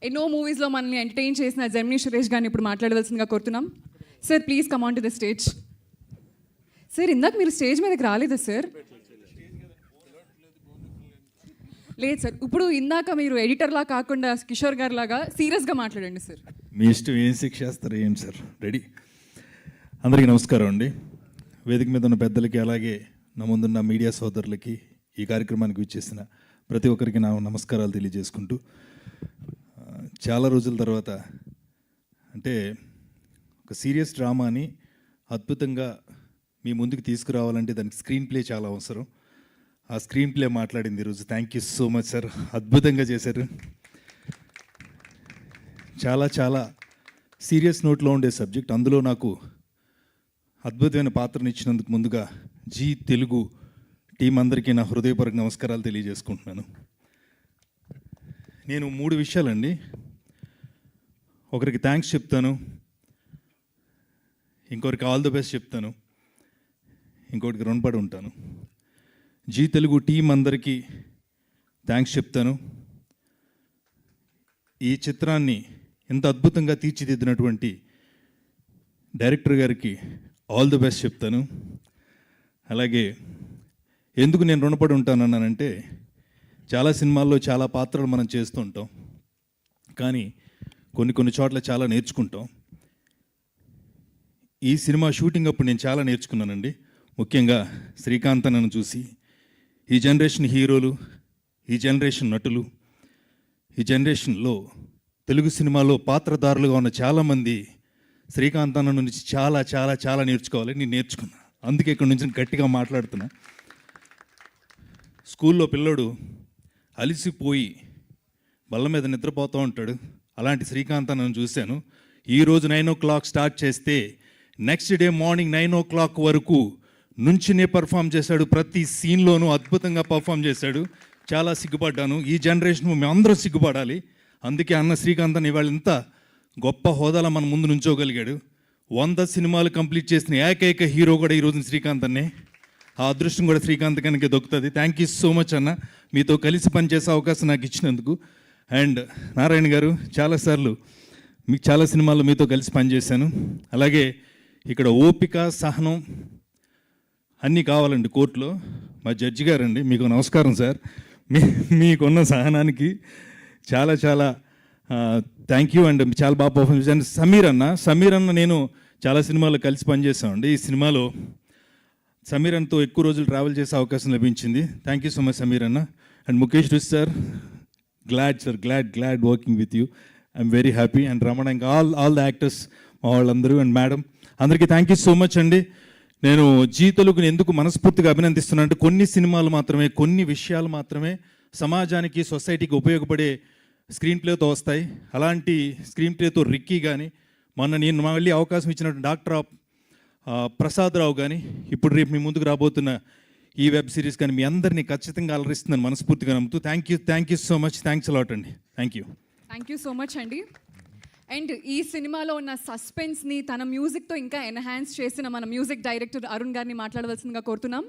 ఎన్నో మూవీస్లో మనల్ని ఎంటర్టైన్ చేసిన జెమినీ సురేష్ గారిని ఇప్పుడు మాట్లాడవలసిందిగా కోరుతున్నాం. Sir please come on to the stage. Sir ఇందాక మీరు స్టేజ్ మీదకి రాలేదా సార్? లేదు సార్, ఇప్పుడు ఇందాక మీరు ఎడిటర్లా కాకుండా కిషోర్ గారి లాగా సీరియస్గా మాట్లాడండి సార్. మీ ఇష్టం, ఏం శిక్ష చేస్తారు ఏం సార్, రెడీ. అందరికీ నమస్కారం అండి. వేదిక మీద ఉన్న పెద్దలకి, అలాగే నా ముందున్న మీడియా సోదరులకి, ఈ కార్యక్రమానికి విచ్చేసిన ప్రతి ఒక్కరికి నా నమస్కారాలు తెలియజేసుకుంటూ, చాలా రోజుల తర్వాత అంటే ఒక సీరియస్ డ్రామాని అద్భుతంగా మీ ముందుకు తీసుకురావాలంటే దానికి స్క్రీన్ ప్లే చాలా అవసరం. ఆ స్క్రీన్ ప్లే మాట్లాడింది ఈరోజు. Thank you so much sir, అద్భుతంగా చేశారు. చాలా చాలా సీరియస్ నోట్లో ఉండే సబ్జెక్ట్, అందులో నాకు అద్భుతమైన పాత్రను ఇచ్చినందుకు ముందుగా జీ తెలుగు టీం అందరికీ నా హృదయపూర్వక నమస్కారాలు తెలియజేసుకుంటున్నాను. నేను 3 విషయాలండి. ఒకరికి థ్యాంక్స్ చెప్తాను, ఇంకొకరికి ఆల్ ది బెస్ట్ చెప్తాను, ఇంకొకరికి రుణపడి ఉంటాను. జీ తెలుగు టీం అందరికీ థ్యాంక్స్ చెప్తాను. ఈ చిత్రాన్ని ఎంత అద్భుతంగా తీర్చిదిద్దినటువంటి డైరెక్టర్ గారికి ఆల్ ది బెస్ట్ చెప్తాను. అలాగే ఎందుకు నేను రుణపడి ఉంటానన్నానంటే, చాలా సినిమాల్లో చాలా పాత్రలు మనం చేస్తూ ఉంటాం, కానీ కొన్ని చోట్ల చాలా నేర్చుకుంటాం. ఈ సినిమా షూటింగ్ అప్పుడు నేను చాలా నేర్చుకున్నానండి. ముఖ్యంగా శ్రీకాంత్ నన్ను చూసి, ఈ జనరేషన్ హీరోలు, ఈ జనరేషన్ నటులు, ఈ జనరేషన్లో తెలుగు సినిమాలో పాత్రధారులుగా ఉన్న చాలామంది శ్రీకాంత్ అన్న నుంచి చాలా చాలా చాలా నేర్చుకోవాలి. నేను నేర్చుకున్నా, అందుకే ఇక్కడి నుంచి గట్టిగా మాట్లాడుతున్నా. స్కూల్లో పిల్లోడు అలిసిపోయి బల్ల మీద నిద్రపోతూ ఉంటాడు. అలాంటి శ్రీకాంత్ అన్నను చూశాను. ఈరోజు 9 o'clock స్టార్ట్ చేస్తే నెక్స్ట్ డే మార్నింగ్ 9 o'clock వరకు నుంచినే పర్ఫామ్ చేశాడు. ప్రతి సీన్లోనూ అద్భుతంగా పర్ఫామ్ చేశాడు. చాలా సిగ్గుపడ్డాను. ఈ జనరేషన్ మేమందరూ సిగ్గుపడాలి. అందుకే అన్న శ్రీకాంత్ అన్న ఇవాళ ఇంత గొప్ప హోదాలో మన ముందు నుంచోగలిగాడు. 100 సినిమాలు కంప్లీట్ చేసిన ఏకైక హీరో కూడా ఈరోజు శ్రీకాంత్ అన్నే. ఆ అదృష్టం కూడా శ్రీకాంత్ కనుక దొక్కుతుంది. థ్యాంక్ యూ సో మచ్ అన్న, మీతో కలిసి పనిచేసే అవకాశం నాకు ఇచ్చినందుకు. అండ్ నారాయణ గారు, చాలాసార్లు మీకు చాలా సినిమాల్లో మీతో కలిసి పనిచేశాను. అలాగే ఇక్కడ ఓపిక, సహనం అన్నీ కావాలండి కోర్టులో. మా జడ్జి గారండి, మీకు నమస్కారం సార్. మీకున్న సహనానికి చాలా చాలా థ్యాంక్ యూ. అండ్ చాలా బాగా పర్ఫార్మ్ చేశాను. సమీర్ అన్న నేను చాలా సినిమాల్లో కలిసి పనిచేసామండి. ఈ సినిమాలో సమీర్ అన్నతో ఎక్కువ రోజులు ట్రావెల్ చేసే అవకాశం లభించింది. Thank you so much Sameer అన్న. అండ్ ముఖేష్ రుష్ sir, glad sir, glad working with you. I'm very happy. And Ramana, ఇంకా ఆల్ ద యాక్టర్స్, మా వాళ్ళందరూ, అండ్ మేడం అందరికీ థ్యాంక్ యూ సో మచ్ అండి. నేను జీ తెలుగుని ఎందుకు మనస్ఫూర్తిగా అభినందిస్తున్నాను అంటే, కొన్ని సినిమాలు మాత్రమే, కొన్ని విషయాలు మాత్రమే సమాజానికి, సొసైటీకి ఉపయోగపడే స్క్రీన్ ప్లేతో వస్తాయి. అలాంటి స్క్రీన్ ప్లేతో రిక్కీ కానీ, నేను మళ్ళీ అవకాశం ఇచ్చినట్టు డాక్టర్ ప్రసాద్ రావు కానీ, ఇప్పుడు రేపు మీ ముందుకు రాబోతున్న ఈ వెబ్ సిరీస్ కానీ మీ అందరినీ ఖచ్చితంగా అలరిస్తుందని మనస్ఫూర్తిగా నమ్ముతూ thank you so much. Thanks a lot అండి. థ్యాంక్ యూ సో మచ్ అండి. అండ్ ఈ సినిమాలో ఉన్న సస్పెన్స్ని తన మ్యూజిక్తో ఇంకా ఎన్హాన్స్ చేసిన మన మ్యూజిక్ డైరెక్టర్ అరుణ్ గారిని మాట్లాడవలసిందిగా కోరుతున్నాం.